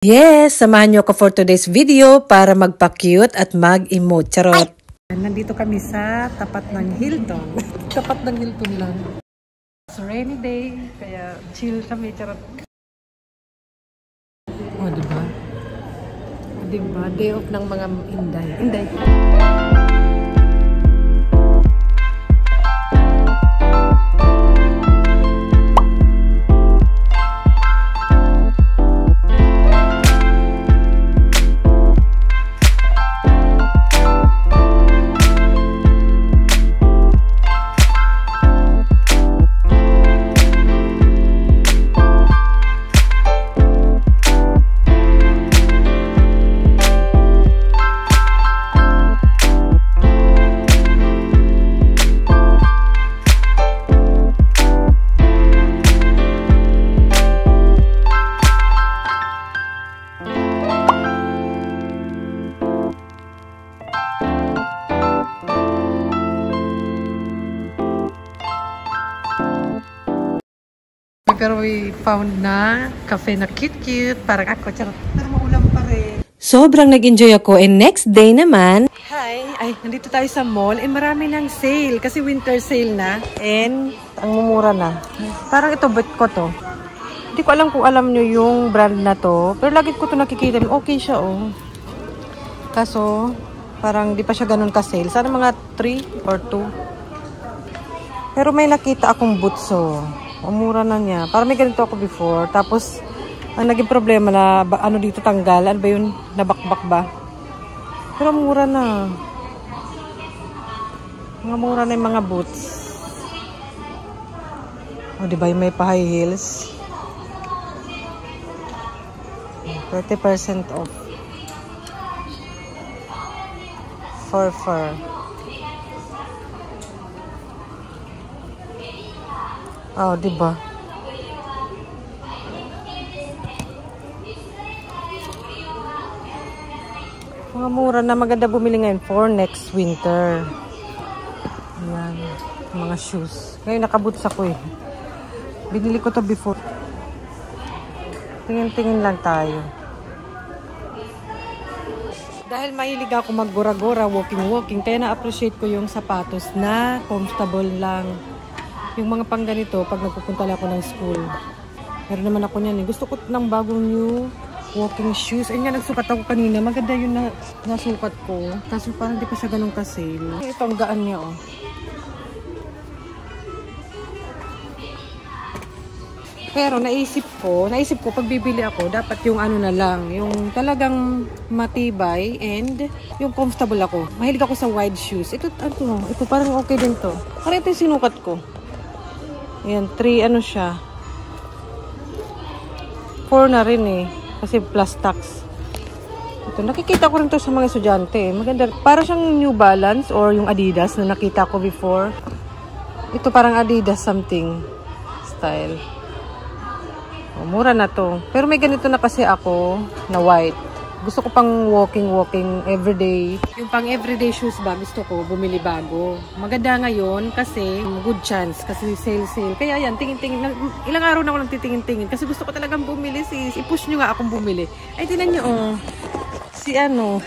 Yes, samahan nyo ko for today's video para magpa-cute at mag-emote. Charot! Nandito kami sa tapat ng Hilton. Tapat ng Hilton lang. It's a rainy day, kaya chill kami. Charot! Oh, diba? Diba? Day off ng mga Inday. Inday! Pero we found na cafe na cute-cute. Parang ako, charot. Pero maulam pa rin. Sobrang nag-enjoy ako. And next day naman, hi! Ay, nandito tayo sa mall. And marami ng sale. Kasi winter sale na. And ang mumura na. Parang ito, bet ko to. Hindi ko alam kung alam nyo yung brand na to. Pero lagi ko to nakikita. Okay siya, oh. Kaso, parang di pa siya ganun ka-sale. Sana mga 3 or 2. Pero may nakita akong boots, oh. Umura na niya. Parang may ganito ako before. Tapos, ang naging problema na, ano dito tanggal. Ano ba yun? Nabakbak ba? Pero mura na. Mga mura na yung mga boots. O, diba yung may pa-high heels? 30% off. For fur. Oh, diba? Mga mura na maganda bumili ngayon for next winter. Ayan. Mga shoes. Ngayon nakaboots ako eh. Binili ko to before. Tingin-tingin lang tayo. Dahil mahilig ako maggora-gora, walking-walking, kaya na-appreciate ko yung sapatos na comfortable lang. Yung mga pang ganito, pag nagpupunta lang ako ng school. Meron naman ako niyan eh. Gusto ko ng bagong new walking shoes. Ayun nga, nagsukat ako kanina. Maganda yung nasukat ko. Kaso parang di pa siya ganun ka-sale. Ito, ang gaan niya oh. Pero naisip ko, pag bibili ako, dapat yung ano na lang, yung talagang matibay and yung comfortable ako. Mahilig ako sa wide shoes. Ito parang okay din to. Parang ito yung sinukat ko. Ayan, 3 ano siya. 4 na rin eh. Kasi plus tax. Ito, nakikita ko rin to sa mga estudyante. Maganda. Para siyang New Balance or yung Adidas na nakita ko before. Ito parang Adidas something style. Oh, mura na to. Pero may ganito na kasi ako na white. Gusto ko pang walking everyday. Yung pang everyday shoes ba, gusto ko bumili bago. Maganda ngayon kasi good chance. Kasi sale. Kaya yan, tingin-tingin. Ilang araw na ako lang titingin-tingin. Kasi gusto ko talagang bumili sis. I-push nyo nga akong bumili. Ay, tinan nyo oh. Si ano.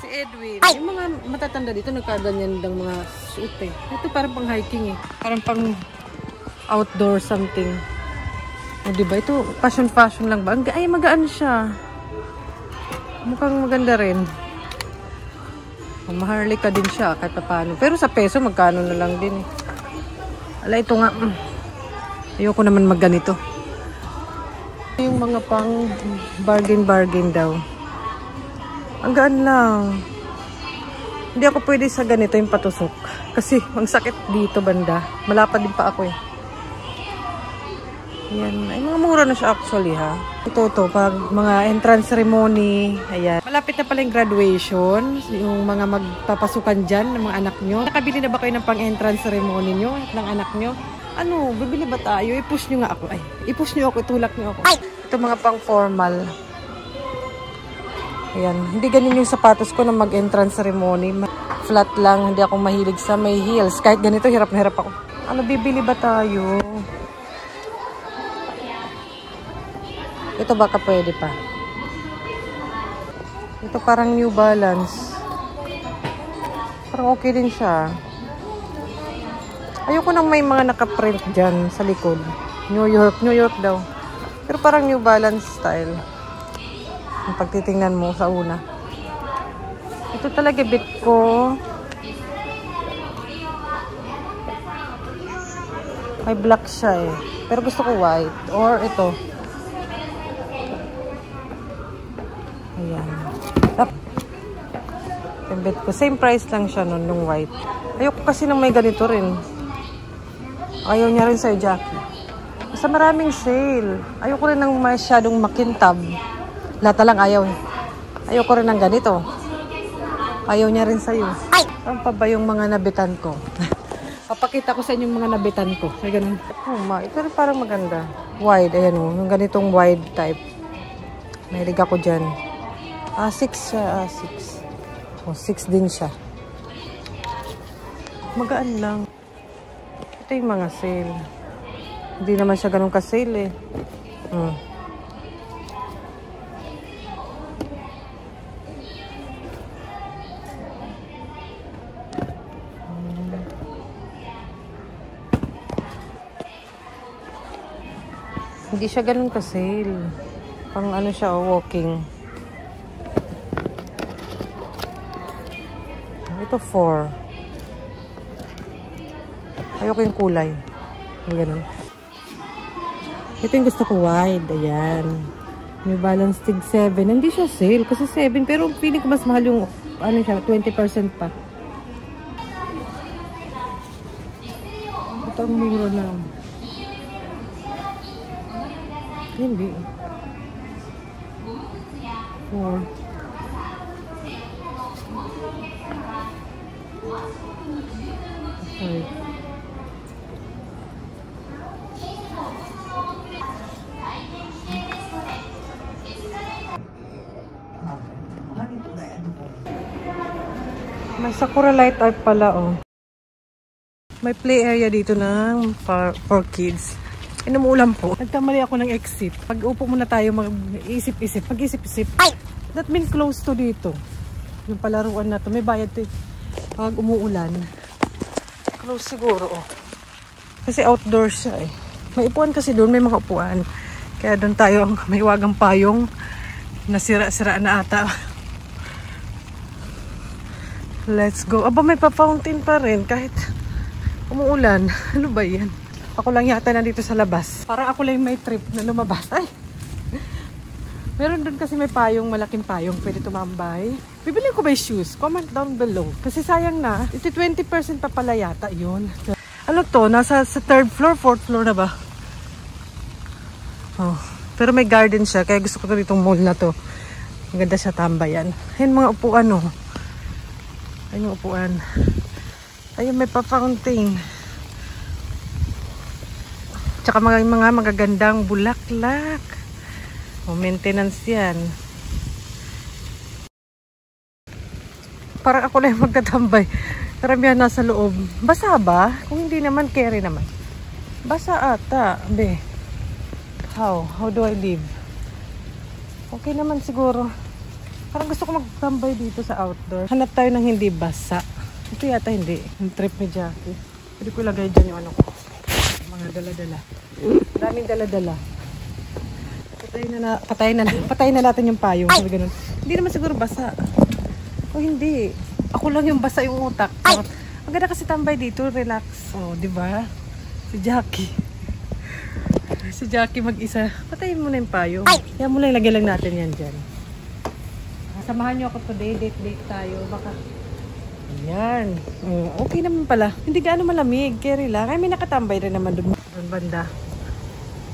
Si Edwin. Ay! Yung mga matatanda dito, nagkaganyan ng mga suit eh. Ito parang pang hiking eh. Parang pang outdoor something. O, diba? Ito, fashion lang ba? Ay, magaan siya. Mukhang maganda rin. Maharlika din siya, kahit paano. Pero sa peso, magkano na lang din eh. Ala, ito nga. Ayoko naman magganito. Yung mga pang bargain daw. Ang gaan lang. Hindi ako pwede sa ganito yung patusok. Kasi, ang sakit dito banda. Malapad din pa ako eh. Ayan. Ay, mga mura na siya actually ha. Ito, pag mga entrance ceremony. Ayan. Malapit na pala yung graduation. Yung mga magpapasukan dyan ng mga anak nyo. Nakabili na ba kayo ng pang-entrance ceremony nyo? Ng anak nyo? Ano, bibili ba tayo? I-push nyo nga ako. Ay, i-push nyo ako, itulak nyo ako. Ay! Ito mga pang-formal. Ayan. Hindi ganun yung sapatos ko na mag-entrance ceremony. Flat lang. Hindi ako mahilig sa may heels. Kahit ganito, hirap na hirap ako. Ano, bibili ba tayo? Ito baka pwede pa. Ito parang New Balance. Parang okay din siya. Ayoko nang may mga naka-print dyan sa likod. New York daw. Pero parang New Balance style. Yung pagtitingnan mo sa una. Ito talaga bit ko. May black siya eh. Pero gusto ko white. Or ito. Ayan. Yung bit ko. Same price lang siya nun, nung white. Ayoko kasi nang may ganito rin. Ayaw niya rin sa'yo, Jackie. Basta maraming sale. Ayoko rin ng masyadong makintab. Lahat lang ayaw. Ayoko rin ng ganito. Ayaw niya rin sa'yo. Saan pa ba yung mga nabitan ko? Papakita ko sa inyo yung mga nabitan ko. May ganun. Oh, ito rin parang maganda. Wide. Ayan o. Yung ganitong wide type. Mahilig ako dyan. 6 siya. 6. O, 6 din siya. Magaan lang. Ito yung mga sale. Hindi naman siya ganun ka-sale eh. Hindi siya ganun ka-sale. Pang ano siya, walking. Ito 4. Ayoko yung kulay. Ganun. Ito yung gusto ko wide. Ayan. New Balance Tig 7. Hindi siya sale. Kasi 7. Pero feeling ko mas mahal yung ano siya, 20% pa. Ito ang mura na. Hindi. 4. Okay. May Sakura Light Art pala, oh. May play area dito ng for kids. Inumuulan po. Nagkamali ako ng exit. Pag-upo muna tayo, mag-isip-isip. Pag-isip-isip. That means close to dito. Yung palaruan na to. May bayad to. Pag umuulan. Close siguro, oh. Kasi outdoors siya, eh. May upuan kasi doon. May mga upuan. Kaya doon tayo, may wagang payong. Nasira-sira na ata. Let's go. Aba, may pa-fountain pa rin. Kahit umuulan. Ano ba yan? Ako lang yata nandito sa labas. Parang ako lang may trip na lumabas. Ay! Meron doon kasi may payong, malaking payong. Pwede tumambay. Bibili ko ba yung shoes? Comment down below. Kasi sayang na. Ito 20% pa pala yata yun. Ano to? Nasa sa 3rd floor, 4th floor na ba? Oh. Pero may garden siya. Kaya gusto ko to ditong mall na to. Maganda siya tambayan. Ayun mga upuan, oh. Ayun yung upuan. Ayun, may pa-fountain. Tsaka mga magagandang bulaklak. O, maintenance yan. Parang ako lang magtatambay. Karamihan nasa loob. Basa ba? Kung hindi naman, carry naman. Basa ata. Be. How do I live? Okay naman siguro. Parang gusto ko magtambay dito sa outdoor. Hanap tayo ng hindi basa. Ito yata hindi. Yung trip ni Jackie. Pwede ko ilagay dyan yung ano ko. Mga dala-dala. Daming dala-dala. Patayin na natin yung payong. Sabi ganun. Hindi naman siguro basa. O hindi. Ako lang yung basa yung utak. Maganda kasi tambay dito. Relax. O, diba? Si Jackie. Si Jackie mag-isa. Patayin mo na yung payong. Yan mo lang, ilagay lang natin yan dyan. Samahan nyo ako today. Date tayo. Baka... Ayan. Okay naman pala. Hindi gaano malamig. Carry lang. Ay, may nakatambay rin naman doon banda.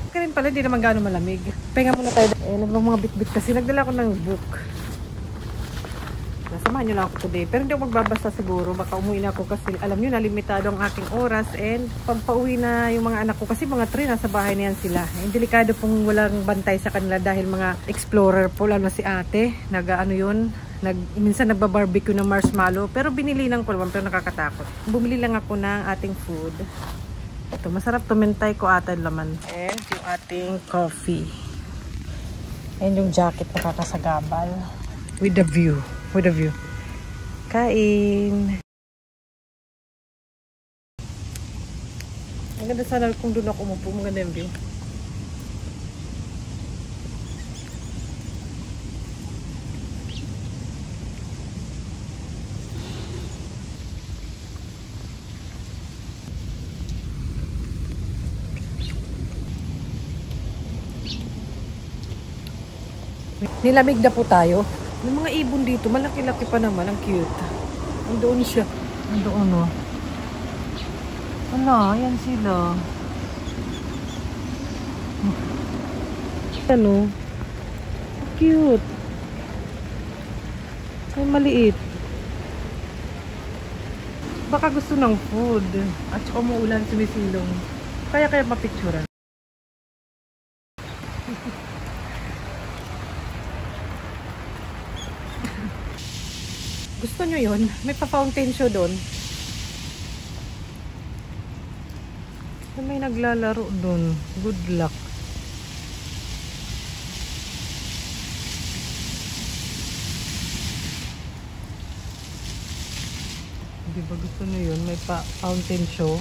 Okay rin pala. Hindi naman gaano malamig. Pahinga muna tayo. Mga bit-bit kasi. Nagdala ko ng book. Samahan nyo lang ako today. Pero hindi ako magbabasa siguro. Baka umuwi na ako kasi alam nyo na limitado ang aking oras. And pagpauwi na yung mga anak ko. Kasi mga 3 nasa bahay na yan sila. Delikado pong walang bantay sa kanila dahil mga explorer po. Lalo na si ate. Minsan nagbabarbecue ng marshmallow. Pero binili lang ko naman. Pero nakakatakot. Bumili lang ako ng ating food. Ito. Masarap to. Mentay ko ata laman. And yung ating coffee. Ayan yung jacket na kakasagabal. With the view. With the view. Kain. Ang ganda sana kung doon ako umupo. Maganda yung view. Nilamig na po tayo. May mga ibon dito. Malaki-laki pa naman. Ang cute. Andoon siya. Andoon o. Wala. Ayan sila. Ano? Cute. Ay, maliit. Baka gusto ng food. At saka umuulan, sumisilong. Kaya mapicturan. Gusto nyo yun? May pa-fountain show doon. May naglalaro doon. Good luck. Diba gusto nyo yun? May pa-fountain show.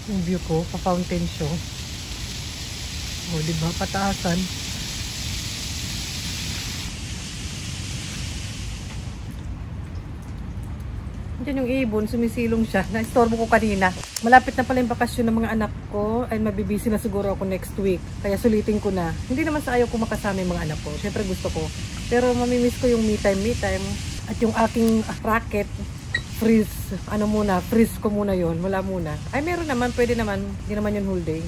Yung view ko, pa-fountain show. O, diba? Pataasan. Diyan yung ibon, sumisilong siya. Na-istorbo ko kanina. Malapit na pala yung bakasyon ng mga anak ko. Ay, mabibisi na siguro ako next week. Kaya sulitin ko na. Hindi naman sa ayaw ko makasama yung mga anak ko. Siyempre gusto ko. Pero mamimiss ko yung me time. At yung aking racket. Freeze. Ano muna? Freeze ko muna yon. Wala muna. Ay, meron naman. Pwede naman. Hindi naman yun whole day.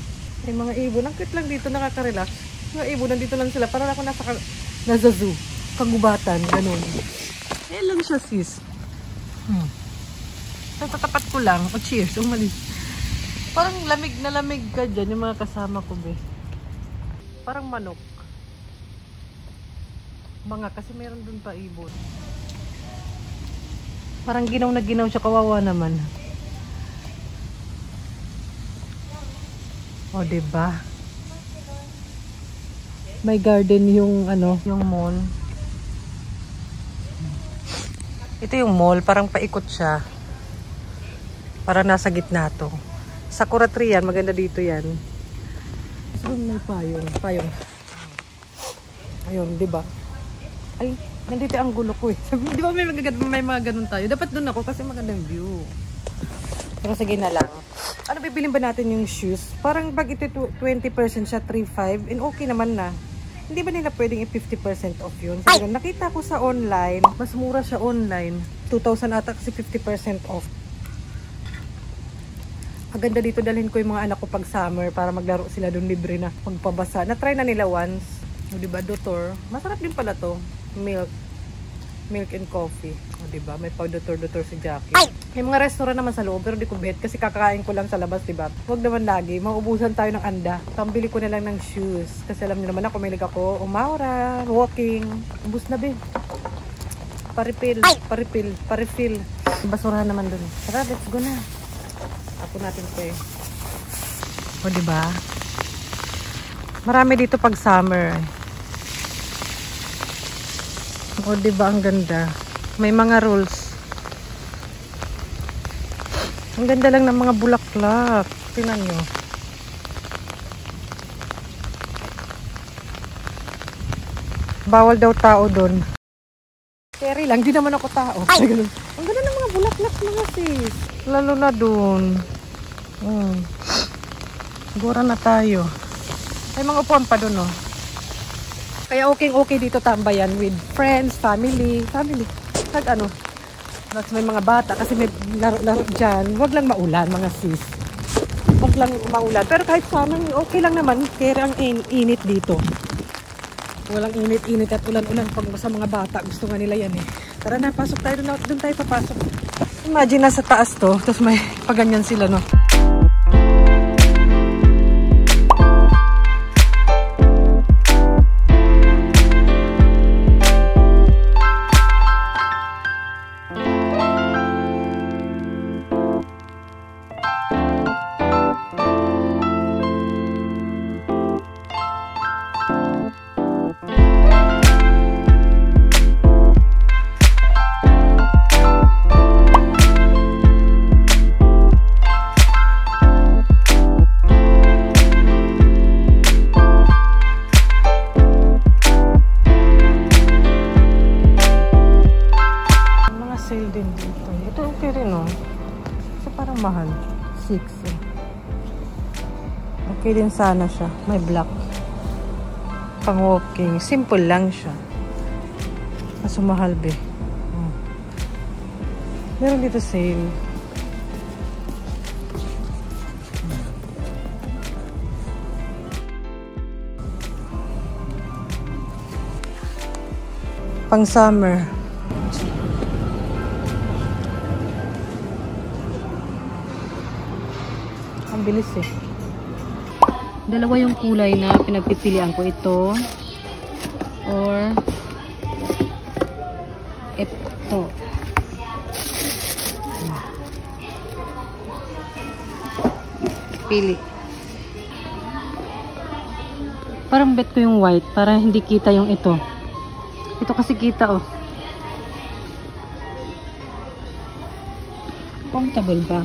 Ay, mga ibon. Ang cute lang dito. Nakaka-relax. Mga ibon. Nandito lang sila. Parang ako nasa zoo. Kagubatan. Ganun. Eh, lang siya, sis. Tatapat ko lang. O, cheers. Umalis. Parang lamig na lamig ka dyan. Yung mga kasama ko, be. Parang manok. Mga. Kasi meron dun pa ibon. Parang ginaw na ginaw siya, kawawa naman. O, diba? May garden yung yung mall. Ito yung mall, parang paikot siya. Parang nasa gitna to. Sakura tree yan, maganda dito yan. So, may payong. Ayun, diba? Ay, nandito ang gulo ko eh. Di ba may mga ganun tayo? Dapat dun ako kasi magandang view. Pero sige na lang. Ano bibilin ba natin yung shoes? Parang pag ito 20% siya, 3.5. And okay naman na. Hindi ba nila pwedeng i-50% off yun? So, nakita ko sa online. Mas mura siya online. 2,000 ata kasi 50% off. Maganda dito dalhin ko yung mga anak ko pag summer para maglaro sila doon libre na magpabasa. Na-try na nila once. O, diba? Dotor. Masarap din pala to. Milk and coffee. O, diba? May pag-dotor si Jackie. May mga restaurant naman sa loob pero di ko bet kasi kakakain ko lang sa labas, diba? Huwag naman lagi. Mauubusan tayo ng anda. Pambili ko na lang ng shoes. Kasi alam niyo naman ako, mahilig ako. Umaura, walking. Ubus na, be. Paripil. Basurahan naman dun. Tara, let's go na. Ako natin ko eh. O, diba? Marami dito pag summer. O, diba ang ganda? May mga rules. Ang ganda lang ng mga bulaklak. Tingnan nyo. Bawal daw tao doon. Carry lang, di naman ako tao. Ang ganda ng mga bulaklak mga sis. Lalo na doon. Siguro na tayo. May mga upuan pa doon, oh. Kaya okay dito tambayan with friends, family. Tapos may mga bata kasi may laro dyan. Huwag lang maulan, mga sis. Huwag lang maulan. Pero kahit sana, okay lang naman. Kaya ang init dito. Walang init at ulan-ulan pag sa mga bata. Gusto nga nila yan eh. Tara na, pasok tayo. Doon tayo papasok. Imagine nasa taas to. Tapos may paganyan sila, no? oh. So, parang mahal. 6 eh. Okay din sana siya. May black. Pang walking. Simple lang siya. Kaso mahal be. Oh. Meron dito sale. Pang summer. Ang bilis eh. Dalawa yung kulay na pinagpipilian ko, ito or ito. Pili. Parang bet ko yung white para hindi kita yung ito. Ito kasi kita oh. Comfortable ba?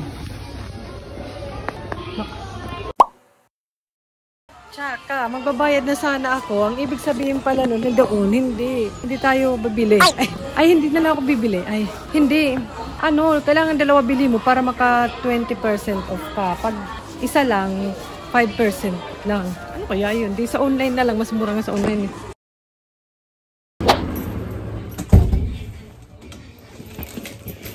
Tsaka, magbabayad na sana ako. Ang ibig sabihin pala nun, doon, hindi tayo bibili. Ay, hindi na lang ako bibili. Ay, hindi. Ano, kailangan dalawa bili mo para maka 20% off ka. Pag isa lang, 5% lang. Ano kaya yun? Di sa online na lang, mas mura nga sa online.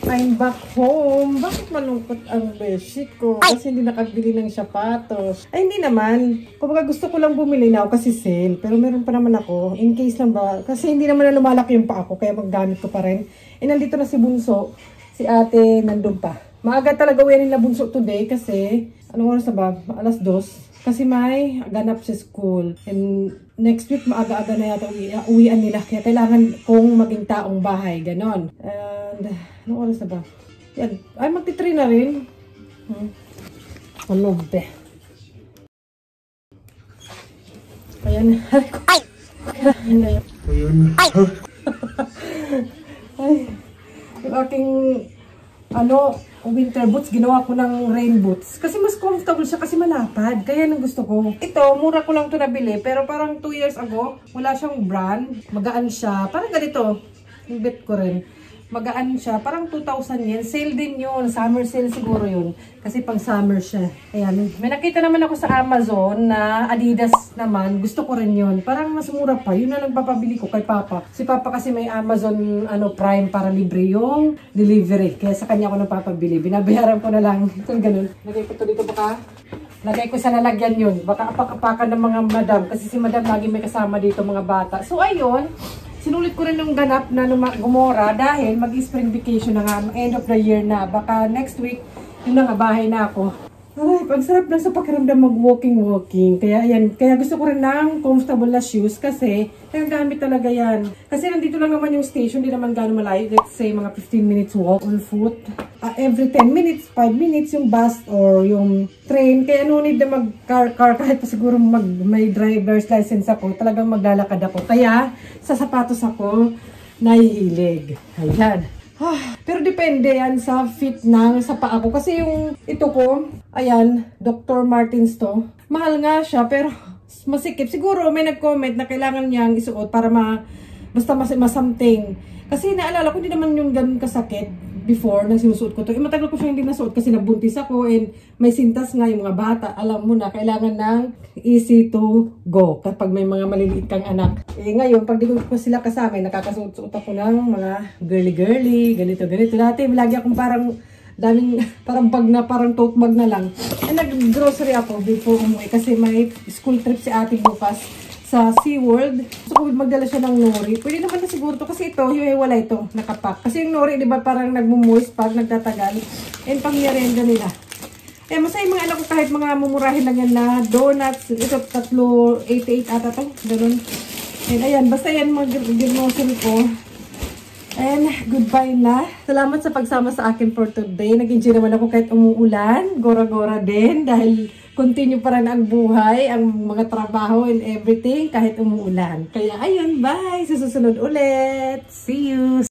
I'm back home. Bakit malungkot ang bedsheet ko? Kasi hindi nakabili ng sapatos. Ay, hindi naman. Kumbaga gusto ko lang bumili na ako kasi sale. Pero meron pa naman ako. In case lang ba? Kasi hindi naman na lumalaki yung paa ko. Kaya maggamit ko pa rin. E, nandito na si Bunso. Si ate nandun pa. Maaga talaga uwi nila Bunso today kasi anong oras na ba? Alas 2. Kasi may ganap sa school. And next week maaga-aga na yata uwian nila. Kaya kailangan kong maging taong bahay. Ganon. And anong oras na ba? Yan. Ay, magti-3 na rin. Ano be? Ayan. Ay! Ay. Yung aking winter boots, ginawa ko ng rain boots. Kasi mas comfortable siya kasi malapad. Kaya nang gusto ko. Ito, mura ko lang ito nabili. Pero parang 2 years ago, wala siyang brand. Magaan siya. Parang ganito. Yung bet ko rin. Magaan siya. Parang 2,000 yen. Sale din yun. Summer sale siguro yun. Kasi pang summer siya. Ayan. May nakita naman ako sa Amazon na Adidas naman. Gusto ko rin yun. Parang mas mura pa. Yun na lang papabili ko kay Papa. Si Papa kasi may Amazon Prime para libre yung delivery. Kaya sa kanya ako napapabili. Binabayaran ko na lang. Ito ganun. Lagay ko ito dito baka. Lagay ko sa lalagyan yun. Baka apak-apakan ng mga madam. Kasi si madam lagi may kasama dito mga bata. So ayun. Sinulit ko rin yung ganap na gumora dahil mag-spring vacation na nga, end of the year na. Baka next week, yun na nga, bahay na ako. Ay, pag sarap lang sa pakiramdam mag-walking. Kaya yan, kaya gusto ko rin ng comfortable na shoes kasi gamit talaga yan. Kasi nandito lang naman yung station, di naman gano'ng malayo. Let's say mga 15 minutes walk on foot. Every 10 minutes, 5 minutes yung bus or yung train. Kaya no need na mag-car kahit pa siguro may driver's license ako. Talagang maglalakad ako. Kaya sa sapatos ako nahihilig. Ayan. Pero depende yan sa fit ng sa paa ko. Kasi yung ito ko, ayan, Dr. Martens to. Mahal nga siya pero masikip. Siguro may nag-comment na kailangan niyang isuot para basta masamting. Kasi naalala ko hindi naman yung ganun kasakit before nang sinusuot ko to. Matagal ko siya hindi nasuot kasi nabuntis ako and may sintas nga yung mga bata. Alam mo na, kailangan ng easy to go kapag may mga maliliit kang anak. Ngayon, pag di ko sila kasama, nakakasuot-suot ako ng mga girly-girly, ganito-ganito. Dati, lagi akong parang bag na, parang tote bag na lang. Nag-grocery ako before umuwi kasi may school trip si ate bukas sa SeaWorld. So, kung magdala siya ng nori, pwede naman na siguro to kasi ito, wala ito, nakapack. Kasi yung nori, di ba, parang nagmumoist pag nagtatagal. And pang merienda nila. Eh, masaya yung mga anak ko kahit mga mumurahin lang yan na donuts. Ito, 3.88 ata to. Ganun. And ayan, basta yan mag-grocery ko. And goodbye na. Salamat sa pagsama sa akin for today. Nag-enjoy naman ako kahit umuulan. Gora-gora din dahil continue pa rin ang buhay, ang mga trabaho and everything kahit umuulan. Kaya ayun, bye! Sa susunod ulit. See you!